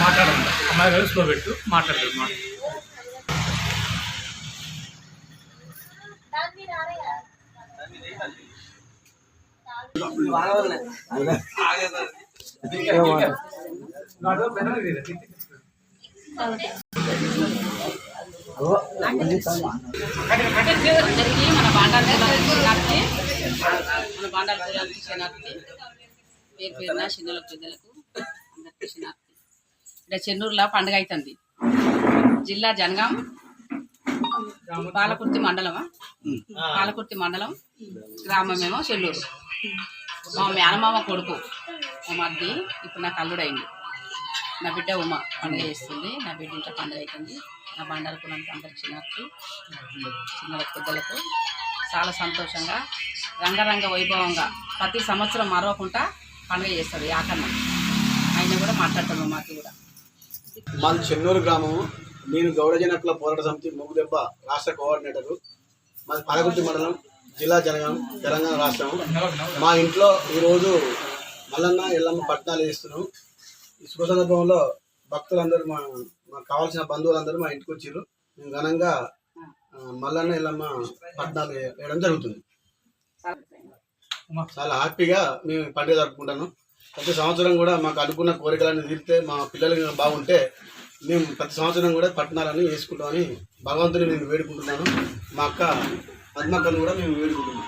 మాట్లాడండి అమ్మాయి గారు స్లో పెట్టు మాట్లాడలేదు మన బాండాల శనార్థి పేరు పేరున చిన్నలకు పెద్దలకు అందరికీ శనార్థి. ఇక్కడ చెన్నూరులో పండుగ అవుతుంది. జిల్లా జనగాం, పాలకుర్తి మండలం, గ్రామమేమో చెన్నూరు. మా మేనమామ కొడుకు మా మధ్య ఇప్పుడు నాకు అల్లుడైంది. నా బిడ్డ ఉమ పండుగ చేస్తుంది. నా బిడ్డ ఇంట్లో పండుగ అవుతుంది. నా బండాల కులానికి అందరికి శనార్థి, చిన్నలకు పెద్దలకు చాలా సంతోషంగా రంగరంగ వైభవంగా ప్రతి సంవత్సరం మరవకుండా పండుగ చేస్తాడు. యాకన్న ఆయన కూడా మాట్లాడతాము. మాకు కూడా మాది చెన్నూరు గ్రామము. నేను గౌడజనకుల పోరాట సమితి ముగ్గుదెబ్బ రాష్ట్ర కోఆర్డినేటరు. మాది పాలకుర్తి మండలం, జిల్లా జనగాం, తెలంగాణ రాష్ట్రం. మా ఇంట్లో ఈరోజు మల్లన్న ఎల్లమ్మ పట్నాలు వేస్తున్నాం. ఈ శుభ సందర్భంలో భక్తులందరూ మాకు కావాల్సిన బంధువులందరూ మా ఇంటికి వచ్చారు. మేము ఘనంగా మల్లన్న ఎల్లమ్మ పట్నాలు వేయడం జరుగుతుంది. చాలా హ్యాపీగా మేము పండుగ జరుపుకుంటాను. ప్రతి సంవత్సరం కూడా మాకు అనుకున్న కోరికలన్నీ తీరితే, మా పిల్లలు బాగుంటే మేము ప్రతి సంవత్సరం కూడా పట్టణాలని వేసుకుంటామని భగవంతుని నేను వేడుకుంటున్నాను. మా అక్క పద్మక్కను కూడా మేము వేడుకుంటున్నాం.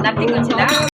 నథింగ్ వచ్చిందా?